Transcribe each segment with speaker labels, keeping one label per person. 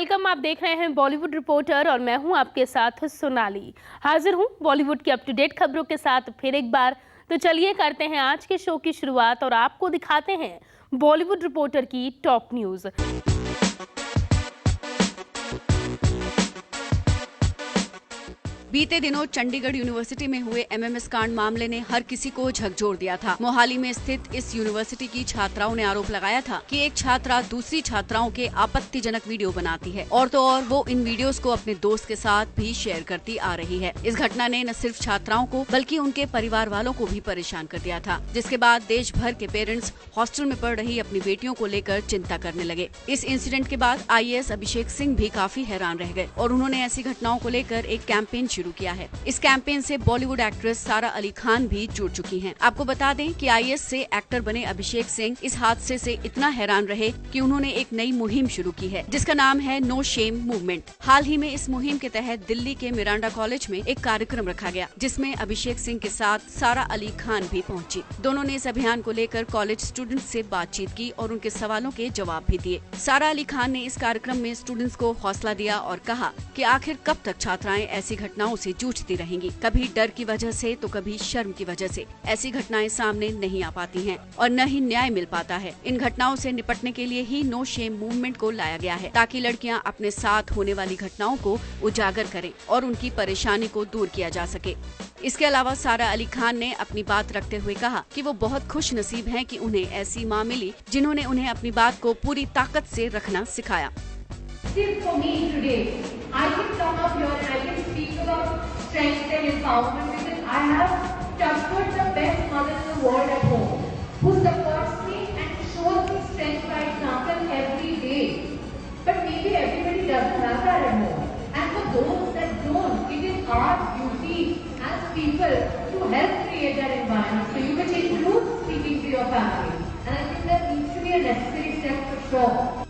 Speaker 1: Welcome. आप देख रहे हैं बॉलीवुड रिपोर्टर और मैं हूं आपके साथ सोनाली। हाजिर हूं बॉलीवुड की अप टू डेट खबरों के साथ फिर एक बार। तो चलिए करते हैं आज के शो की शुरुआत और आपको दिखाते हैं बॉलीवुड रिपोर्टर की टॉप न्यूज।
Speaker 2: बीते दिनों चंडीगढ़ यूनिवर्सिटी में हुए एमएमएस कांड मामले ने हर किसी को झकझोर दिया था। मोहाली में स्थित इस यूनिवर्सिटी की छात्राओं ने आरोप लगाया था कि एक छात्रा दूसरी छात्राओं के आपत्तिजनक वीडियो बनाती है और तो और वो इन वीडियोस को अपने दोस्त के साथ भी शेयर करती आ रही है। इस घटना ने न सिर्फ छात्राओं को बल्कि उनके परिवार वालों को भी परेशान कर दिया था, जिसके बाद देश भर के पेरेंट्स हॉस्टल में पढ़ रही अपनी बेटियों को लेकर चिंता करने लगे। इस इंसिडेंट के बाद आईएएस अभिषेक सिंह भी काफी हैरान रह गए और उन्होंने ऐसी घटनाओं को लेकर एक कैंपेन शुरू किया है। इस कैंपेन से बॉलीवुड एक्ट्रेस सारा अली खान भी जुड़ चुकी हैं। आपको बता दें कि आईएएस से एक्टर बने अभिषेक सिंह इस हादसे से इतना हैरान रहे कि उन्होंने एक नई मुहिम शुरू की है, जिसका नाम है नो शेम मूवमेंट। हाल ही में इस मुहिम के तहत दिल्ली के मिरांडा कॉलेज में एक कार्यक्रम रखा गया, जिसमें अभिषेक सिंह के साथ सारा अली खान भी पहुंची। दोनों ने इस अभियान को लेकर कॉलेज स्टूडेंट्स से बातचीत की और उनके सवालों के जवाब भी दिए। सारा अली खान ने इस कार्यक्रम में स्टूडेंट्स को हौसला दिया और कहा कि आखिर कब तक छात्राएं ऐसी घटनाओं से जूझती रहेंगी, कभी डर की वजह से तो कभी शर्म की वजह से। ऐसी घटनाएं सामने नहीं आ पाती हैं और न ही न्याय मिल पाता है। इन घटनाओं से निपटने के लिए ही नो शेम मूवमेंट को लाया गया है, ताकि लड़कियां अपने साथ होने वाली घटनाओं को उजागर करें और उनकी परेशानी को दूर किया जा सके। इसके अलावा सारा अली खान ने अपनी बात रखते हुए कहा कि वो बहुत खुश नसीब हैं कि उन्हें ऐसी माँ मिली जिन्होंने उन्हें अपनी बात को पूरी ताकत से रखना सिखाया।
Speaker 3: Strength and empowerment because I have touched the best mother in the world at home, who supports me and shows me strength by example every day. But maybe everybody doesn't have that at home. And for those that don't, it is our duty as people to help create that environment. So you can include speaking to your family. And I think that needs to be a necessary step for sure.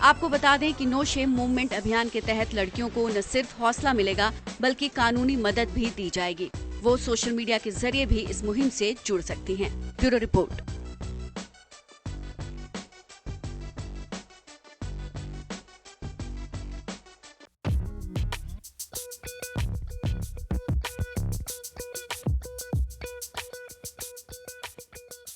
Speaker 2: आपको बता दें कि no shame movement अभियान के तहत लड़कियों को न सिर्फ हौसला मिलेगा बल्कि कानूनी मदद भी दी जाएगी। वो सोशल मीडिया के जरिए भी इस मुहिम से जुड़ सकती हैं। Bureau report.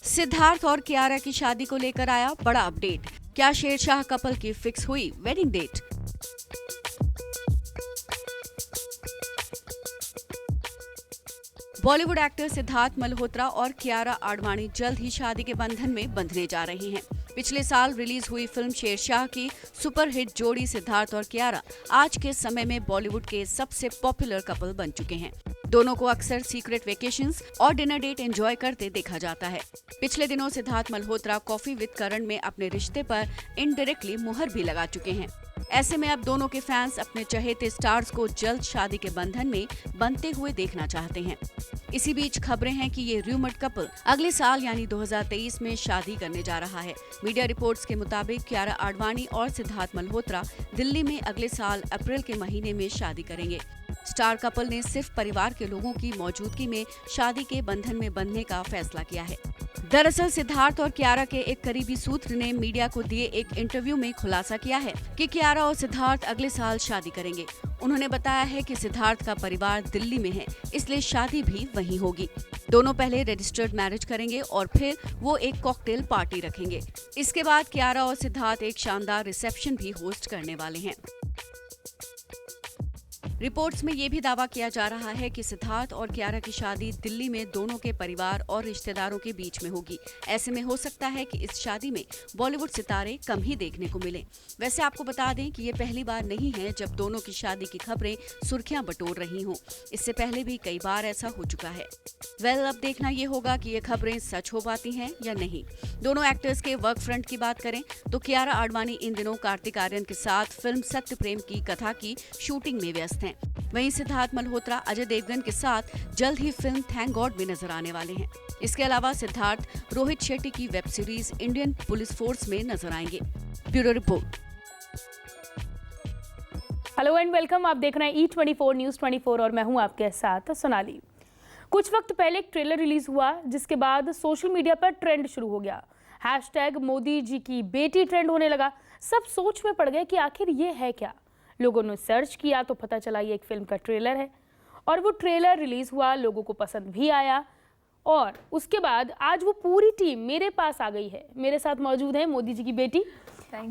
Speaker 2: सिद्धार्थ और कियारा की शादी को लेकर आया बड़ा अपडेट। क्या शेरशाह कपल की फिक्स हुई wedding date? Bollywood actor Sidharth Malhotra और कियारा आडवाणी जल्द ही शादी के बंधन में बंधने जा रही हैं। पिछले साल रिलीज हुई फिल्म शेरशाह की सुपरहिट जोड़ी सिद्धार्थ और कियारा आज के समय में बॉलीवुड के सबसे पॉपुलर कपल बन चुके हैं। दोनों को अक्सर सीक्रेट वेकेशंस और डिनर डेट एंजॉय करते देखा जाता है। पिछले दिनों सिद्धार्थ मल्होत्रा कॉफी विद करण में अपने रिश्ते पर इनडायरेक्टली मुहर भी लगा चुके हैं। ऐसे में अब दोनों के फैंस अपने चहेते स्टार्स को जल्द शादी के बंधन में बंधते हुए देखना चाहते हैं। इसी बीच खबरें हैं कि ये रूमर्ड कपल अगले साल यानी 2023 में शादी करने जा रहा है। मीडिया रिपोर्ट्स के मुताबिक कियारा आडवाणी और सिद्धार्थ मल्होत्रा दिल्ली में अगले साल अप्रैल के महीने में शादी करेंगे। स्टार कपल ने सिर्फ परिवार के लोगों की मौजूदगी में शादी के बंधन में बंधने का फैसला किया है। दरअसल सिद्धार्थ और कियारा के एक करीबी सूत्र ने मीडिया को दिए एक इंटरव्यू में खुलासा किया है कि कियारा और सिद्धार्थ अगले साल शादी करेंगे। उन्होंने बताया है कि सिद्धार्थ का परिवार दिल्ली में है, इसलिए शादी भी वहीं होगी। दोनों पहले रजिस्टर्ड मैरिज करेंगे और फिर वो एक कॉकटेल पार्टी रखेंगे। इसके बाद कियारा और सिद्धार्थ एक शानदार रिसेप्शन भी होस्ट करने वाले हैं। रिपोर्ट्स में ये भी दावा किया जा रहा है कि सिद्धार्थ और कियारा की शादी दिल्ली में दोनों के परिवार और रिश्तेदारों के बीच में होगी। ऐसे में हो सकता है कि इस शादी में बॉलीवुड सितारे कम ही देखने को मिले। वैसे आपको बता दें कि ये पहली बार नहीं है जब दोनों की शादी की खबरें सुर्खियां बटोर रही हों। इससे पहले भी कई बार ऐसा हो चुका है। अब देखना ये होगा कि ये खबरें सच हो पाती हैं या नहीं। दोनों एक्टर्स के वर्क फ्रंट की बात करें तो कियारा आडवाणी इन दिनों कार्तिक आर्यन के साथ फिल्म सत्य प्रेम की कथा की शूटिंग में व्यस्त हैं। वहीं सिद्धार्थ मल्होत्रा अजय देवगन के साथ जल्द ही फिल्म थैंक गॉड में नजर आने वाले हैं। इसके अलावा सिद्धार्थ रोहित शेट्टी की web series Indian police force में नजर आएंगे। Bureau report.
Speaker 1: Hello and welcome. आप देख रहे हैं E24 न्यूज़ 24 और मैं हूं आपके साथ सोनाली। कुछ वक्त पहले एक ट्रेलर रिलीज हुआ जिसके बाद सोशल मीडिया पर ट्रेंड शुरू हो गया। हैशटैग मोदी जी की बेटी ट्रेंड होने लगा। सब सोच में पड़ गए कि आखिर ये है क्या। लोगों ने सर्च किया तो पता चला ये एक फिल्म का ट्रेलर है और वो ट्रेलर रिलीज़ हुआ, लोगों को पसंद भी आया और उसके बाद आज वो पूरी टीम मेरे पास आ गई है। मेरे साथ मौजूद है मोदी जी की बेटी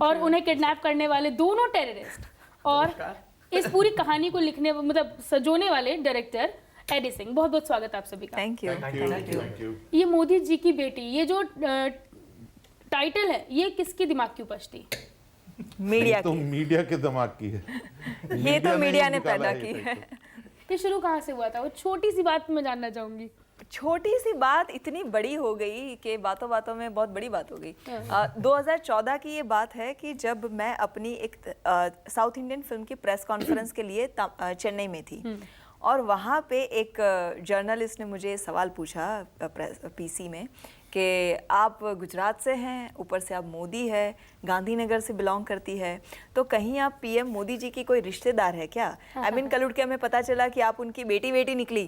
Speaker 1: और उन्हें किडनैप करने वाले दोनों टेररिस्ट और इस पूरी कहानी को लिखने मतलब सजोने वाले डायरेक्टर एडी सिंह। बहुत बहुत स्वागत आप सभी का।
Speaker 4: Thank you.
Speaker 1: ये मोदी जी की बेटी, ये जो टाइटल है, ये किसकी दिमाग की उपज थी?
Speaker 4: मीडिया
Speaker 5: तो
Speaker 4: की।
Speaker 5: मीडिया के दिमाग की है।
Speaker 4: ये तो मीडिया ने
Speaker 5: निकाला
Speaker 4: पैदा की है।
Speaker 1: ये शुरू कहाँ से हुआ था? वो छोटी सी बात मैं जानना चाहूंगी।
Speaker 4: छोटी सी बात इतनी बड़ी हो गई कि बातों बातों में बहुत बड़ी बात हो गई। 2014 की ये बात है कि जब मैं अपनी एक साउथ इंडियन फिल्म की प्रेस कॉन्फ्रेंस के लिए चेन्नई में थी और वहाँ पे एक जर्नलिस्ट ने मुझे सवाल पूछा पीसी में कि आप गुजरात से हैं, ऊपर से आप मोदी है, गांधीनगर से बिलोंग करती है, तो कहीं आप पीएम मोदी जी की कोई रिश्तेदार है क्या? आई मीन कल उठ के हमें पता चला कि आप उनकी बेटी निकली,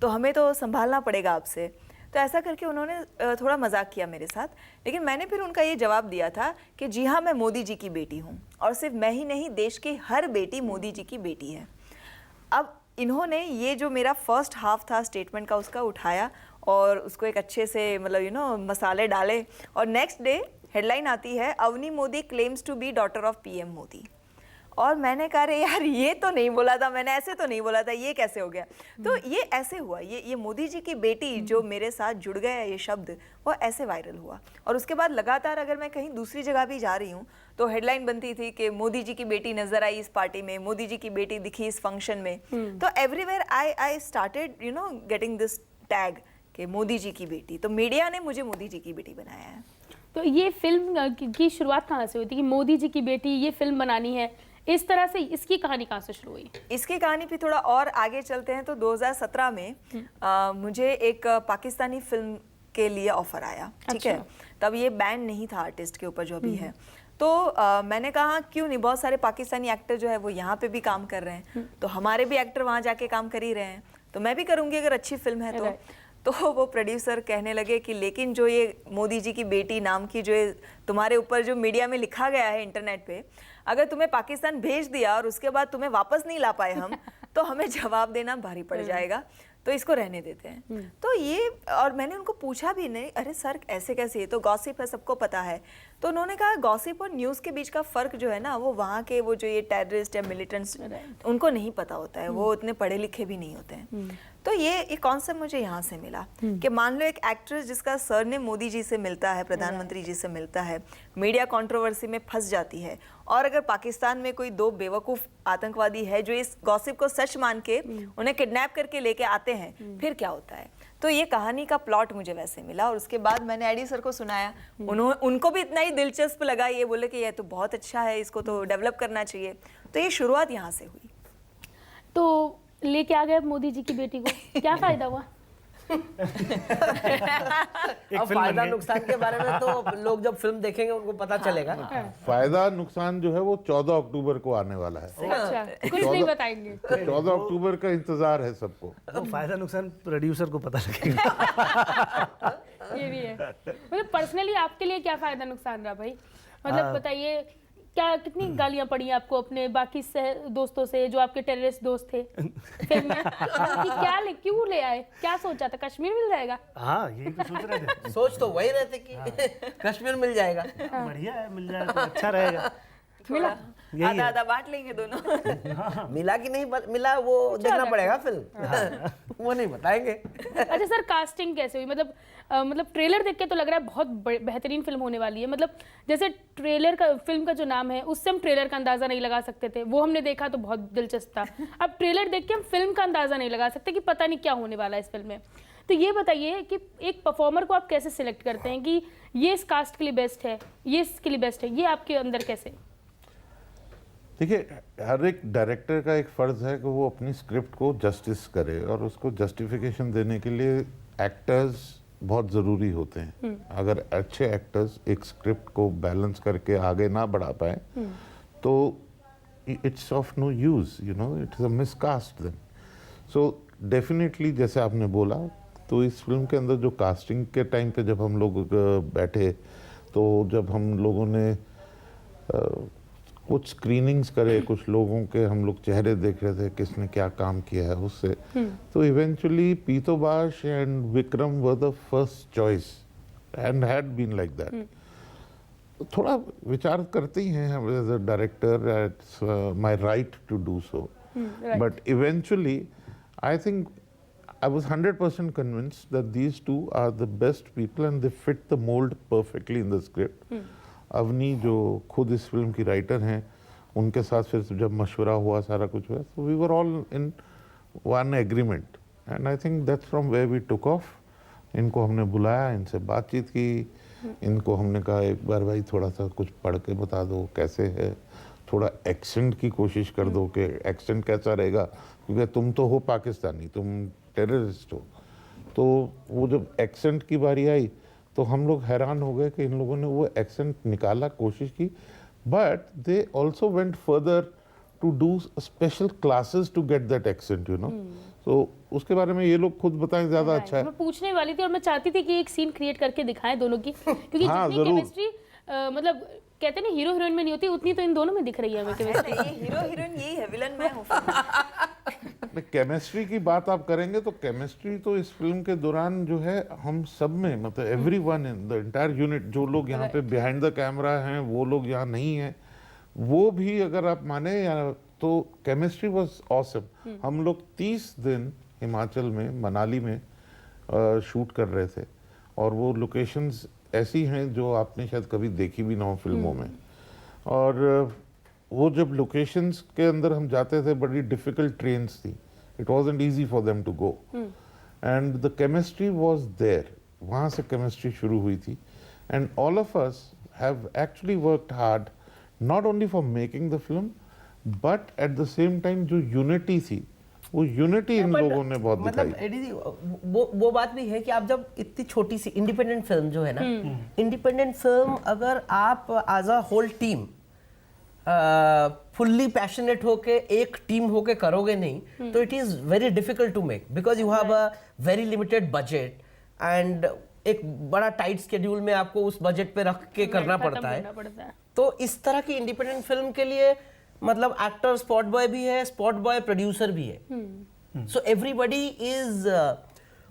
Speaker 4: तो हमें तो संभालना पड़ेगा आपसे। तो ऐसा करके उन्होंने थोड़ा मजाक किया मेरे साथ, लेकिन मैंने फिर उनका ये जवाब दिया था कि जी हाँ, मैं मोदी जी की बेटी हूँ और सिर्फ मैं ही नहीं, देश की हर बेटी मोदी जी की बेटी है। अब इन्होंने ये जो मेरा फर्स्ट हाफ था स्टेटमेंट का, उसका उठाया और उसको एक अच्छे से मतलब मसाले डाले और नेक्स्ट डे हेडलाइन आती है, Avni Modi claims to be daughter of PM Modi. और मैंने कहा रे यार, ये तो नहीं बोला था मैंने, ऐसे तो नहीं बोला था, ये कैसे हो गया? तो ये ऐसे हुआ, ये मोदी जी की बेटी जो मेरे साथ जुड़ गया, ये शब्द वो ऐसे वायरल हुआ। और उसके बाद लगातार अगर मैं कहीं दूसरी जगह भी जा रही हूँ तो हेडलाइन बनती थी कि मोदी जी की बेटी नजर आई इस पार्टी में, मोदी जी की बेटी दिखी इस फंक्शन में। तो everywhere I started getting this tag कि मोदी जी की बेटी। तो मीडिया ने मुझे मोदी जी की बेटी बनाया है।
Speaker 1: तो ये फिल्म की शुरुआत कहाँ से हुई थी कि मोदी जी की बेटी ये फिल्म बनानी है? इस तरह से इसकी कहानी कहाँ से शुरू हुई?
Speaker 4: इसकी कहानी भी थोड़ा और आगे चलते हैं तो 2017 में मुझे एक पाकिस्तानी फिल्म के लिए ऑफर आया, ठीक है। तब ये बैन नहीं था आर्टिस्ट के ऊपर जो अभी है। तो मैंने कहा क्यों नहीं, बहुत सारे पाकिस्तानी एक्टर जो है वो यहाँ पे भी काम कर रहे हैं, तो हमारे भी एक्टर वहाँ जाके काम कर ही रहे हैं, तो मैं भी करूँगी अगर अच्छी फिल्म है तो वो प्रोड्यूसर कहने लगे कि लेकिन जो ये मोदी जी की बेटी नाम की जो तुम्हारे ऊपर जो मीडिया में लिखा गया है इंटरनेट पे, अगर तुम्हें पाकिस्तान भेज दिया और उसके बाद तुम्हें वापस नहीं ला पाए हम तो हमें जवाब देना भारी पड़ जाएगा, तो इसको रहने देते हैं। तो ये, और मैंने उनको पूछा भी नहीं, अरे सर ऐसे कैसे, ये तो गॉसिप है, सबको पता है। तो उन्होंने कहा गॉसिप और न्यूज़ के बीच का फ़र्क जो है ना, वो वहाँ के वो जो ये टेररिस्ट या मिलिटेंट्स उनको नहीं पता होता है, वो उतने पढ़े लिखे भी नहीं होते हैं। तो ये कॉन्सेप्ट मुझे यहाँ से मिला कि मान लो एक एक्ट्रेस जिसका सरनेम मोदी जी से मिलता है, प्रधानमंत्री जी से मिलता है, मीडिया कंट्रोवर्सी में फंस जाती है, और अगर पाकिस्तान में कोई दो बेवकूफ़ आतंकवादी है जो इस गॉसिप को सच मान के उन्हें किडनैप करके लेके आते हैं, फिर क्या होता है? तो ये कहानी का प्लॉट मुझे वैसे मिला और उसके बाद मैंने एडी सर को सुनाया, उनको भी इतना ही दिलचस्प लगा, ये बोले कि ये तो बहुत अच्छा है, इसको तो डेवलप करना चाहिए। तो ये शुरुआत यहाँ से हुई।
Speaker 1: तो लेके आ गए मोदी जी की बेटी को, क्या फायदा हुआ?
Speaker 6: अब फायदा नुकसान के बारे में तो लोग जब फिल्म देखेंगे उनको पता चलेगा।
Speaker 5: फायदा नुकसान जो है वो 14 अक्टूबर को आने वाला है।
Speaker 1: अच्छा, कुछ नहीं बताएंगे।
Speaker 5: 14 अक्टूबर का इंतजार है सबको।
Speaker 6: तो फायदा नुकसान प्रोड्यूसर को पता लगेगा।
Speaker 1: ये भी है। मतलब पर्सनली आपके लिए क्या फायदा नुकसान रहा भाई? मतलब बताइए, क्या कितनी गालियां पड़ी आपको अपने बाकी दोस्तों से जो आपके टेररिस्ट दोस्त थे फिल्म में? कि क्यों ले आए, क्या सोचा था कश्मीर मिल जाएगा?
Speaker 6: हाँ, यही तो सोच रहे थे।
Speaker 7: सोच तो वही रहते कि कश्मीर मिल जाएगा।
Speaker 6: बढ़िया है, मिल जाए तो अच्छा रहेगा।
Speaker 1: मिला?
Speaker 4: आधा आधा बांट लेंगे दोनों।
Speaker 7: मिला कि नहीं मिला वो देखना पड़ेगा फिल्म, वो नहीं बताएंगे।
Speaker 1: अच्छा सर, कास्टिंग कैसे हुई? मतलब ट्रेलर देख के तो लग रहा है बहुत बेहतरीन फिल्म होने वाली है। मतलब जैसे ट्रेलर का, फिल्म का जो नाम है उससे हम ट्रेलर का अंदाजा नहीं लगा सकते थे, वो हमने देखा तो बहुत दिलचस्प था। अब ट्रेलर देख के हम फिल्म का अंदाजा नहीं लगा सकते कि पता नहीं क्या होने वाला है इस फिल्म में। तो ये बताइए कि एक परफॉर्मर को आप कैसे सिलेक्ट करते हैं कि ये इस कास्ट के लिए बेस्ट है, ये इसके लिए बेस्ट है, ये आपके अंदर कैसे?
Speaker 5: देखिए, हर एक डायरेक्टर का एक फ़र्ज़ है कि वो अपनी स्क्रिप्ट को जस्टिस करे, और उसको जस्टिफिकेशन देने के लिए एक्टर्स बहुत ज़रूरी होते हैं। अगर अच्छे एक्टर्स एक स्क्रिप्ट को बैलेंस करके आगे ना बढ़ा पाए तो it's of no use, it's a miscast then. So definitely जैसे आपने बोला, तो इस फिल्म के अंदर जो कास्टिंग के टाइम पे जब हम लोग बैठे, तो जब हम लोगों ने कुछ स्क्रीनिंग्स करे, कुछ लोगों के हम लोग चेहरे देख रहे थे किसने क्या काम किया है उससे। तो eventually Pitobash and Vikram were the first choice and had been like that. थोड़ा विचार करते ही हैं as a director, it's my right to do so, but eventually I think I was 100% convinced that these two are the best people and they fit the mold perfectly in the script. Avni जो खुद इस film की writer हैं, उनके साथ फिर जब मशवरा हुआ सारा कुछ हुआ, so we were all in one agreement and I think that's from where we took off. इनको हमने बुलाया, इनसे बातचीत की, इनको हमने कहा एक बार भाई थोड़ा सा कुछ पढ़ के बता दो कैसे है, थोड़ा एक्सेंट की कोशिश कर दो कि एक्सेंट कैसा रहेगा, क्योंकि तुम तो हो पाकिस्तानी, तुम टेररिस्ट हो। तो वो जब एक्सेंट की बारी आई तो हम लोग हैरान हो गए कि इन लोगों ने वो एक्सेंट निकाला, कोशिश की, but they also went further to do special classes to get that accent, you know. तो उसके बारे में ये लोग खुद बताएं, ज़्यादा अच्छा है।
Speaker 1: मैं पूछने वाली थी और मैं चाहती थी कि एक सीन क्रिएट करके दिखाएं दोनों की, क्योंकि
Speaker 5: हाँ,
Speaker 1: जितनी
Speaker 5: जरूर।
Speaker 1: केमिस्ट्री मतलब कहते हैं ना हीरो हीरोइन में नहीं होती, उतनी तो इन दोनों में दिख रही है हमें केमिस्ट्री।
Speaker 4: हीरो हीरोइन यही है, विलन मैं हूँ।
Speaker 5: केमिस्ट्री की बात आप करेंगे तो केमिस्ट्री तो इस फिल्म के दौरान जो है हम सब में, मतलब everyone in the entire unit, जो लोग यहाँ पे बिहाइंड द कैमरा हैं, वो लोग यहाँ नहीं हैं, वो भी अगर आप माने या तो केमिस्ट्री वाज ऑसम। हम लोग 30 दिन हिमाचल में, मनाली में शूट कर रहे थे और वो लोकेशंस ऐसी हैं जो आपने शायद कभी देखी भी ना हो फिल्मों में। और वो जब लोकेशंस के अंदर हम जाते थे, बड़ी डिफिकल्ट ट्रेन्स थी, it wasn't easy for them to go and the chemistry was there. वहाँ से केमिस्ट्री शुरू हुई थी and all of us have actually worked hard not only for making the film but at the same time जो unity थी, वो unity in लोगों ने बहुत दिखाई।
Speaker 6: मतलब एडी जी, वो बात भी है कि आप जब इतनी छोटी सी इंडिपेंडेंट फिल्म जो है ना, इंडिपेंडेंट फिल्म अगर आप as a whole team fully passionate होके एक टीम होके करोगे नहीं, तो it is very difficult to make, because you have a very limited budget and एक बड़ा टाइट स्केड्यूल में आपको उस बजट पे रख के करना पड़ता है। तो इस तरह की इंडिपेंडेंट फिल्म के लिए मतलब एक्टर स्पॉट बॉय भी है, स्पॉट बॉय प्रोड्यूसर भी है, so everybody is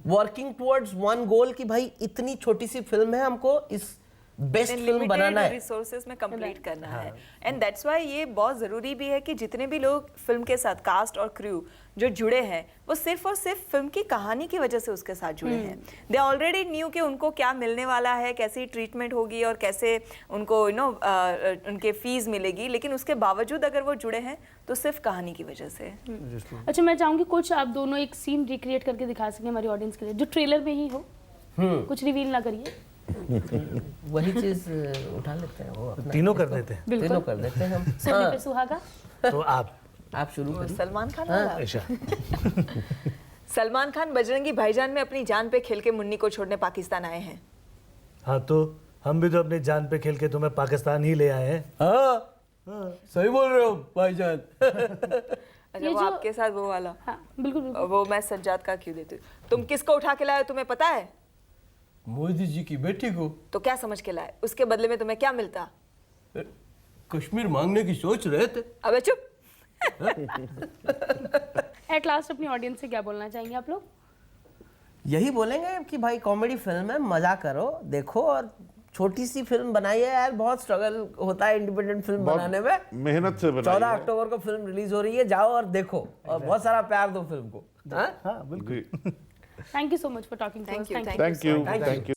Speaker 6: working towards one goal कि भाई इतनी छोटी सी फिल्म है, हमको इस बेस्ट फिल्म बनाना है,
Speaker 4: रिसोर्सेज में कंप्लीट करना है। एंड दैट्स व्हाई ये बहुत जरूरी भी है कि जितने भी लोग फिल्म के साथ, कास्ट और क्रू जो जुड़े हैं, वो सिर्फ और सिर्फ फिल्म की कहानी की वजह से उसके साथ जुड़े हैं। दे ऑलरेडी न्यू कि उनको क्या मिलने वाला है, कैसी ट्रीटमेंट होगी और कैसे उनको उनके फीस मिलेगी, लेकिन उसके बावजूद अगर वो जुड़े हैं तो सिर्फ कहानी की वजह से।
Speaker 1: अच्छा, मैं चाहूंगी कुछ आप दोनों एक सीन रिक्रिएट करके दिखा सकें हमारी ऑडियंस के लिए, जो ट्रेलर में ही हो, कुछ रिवील ना करिए।
Speaker 6: वही चीज उठा लेते हैं, वो अपना
Speaker 7: तीनों कर देते हैं।
Speaker 6: तीनों कर देते हैं हम।
Speaker 1: सभी पे सुहागा।
Speaker 7: तो आप
Speaker 6: शुरू करिए।
Speaker 4: सलमान खान वाला?
Speaker 7: ऐशा।
Speaker 4: सलमान खान बजरंगी भाईजान में अपनी जान पे खेल के मुन्नी को छोड़ने पाकिस्तान आए हैं।
Speaker 7: हाँ, तो हम भी तो अपनी जान पे खेल के तुम्हें पाकिस्तान ही ले आए हैं।
Speaker 6: हाँ, सही बोल रहे हो भाईजान।
Speaker 4: अच्छा, वो आपके साथ वो वाला?
Speaker 1: हाँ, बिल्कुल बिल्कुल।
Speaker 4: वो मैं सज्जाद का क्यों देती हूँ? तुम किसको उठा के लाए हो तुम्हें पता है?
Speaker 6: मोदी जी की बेटी को।
Speaker 4: तो क्या समझ के लाए? उसके बदले में तुम्हें क्या मिलता?
Speaker 6: कश्मीर मांगने की सोच रहे थे।
Speaker 4: अबे चुप।
Speaker 1: एट लास्ट अपनी ऑडियंस से क्या बोलना चाहेंगे आप लोग?
Speaker 6: यही बोलेंगे कि भाई कॉमेडी फिल्म है, मजा करो, देखो, और छोटी सी फिल्म बनाई है यार, बहुत स्ट्रगल होता है इंडिपेंडेंट फिल्म बनाने में,
Speaker 5: मेहनत से बनाई
Speaker 6: 14
Speaker 5: है।
Speaker 6: अक्टूबर को फिल्म रिलीज हो रही है, जाओ और देखो और बहुत सारा प्यार दो फिल्म को। हाँ?
Speaker 7: हाँ, बिल्कुल।
Speaker 1: Thank you so much for talking to us.
Speaker 4: Thank you,
Speaker 1: thank
Speaker 4: thank
Speaker 1: you.
Speaker 5: Thank you, thank you.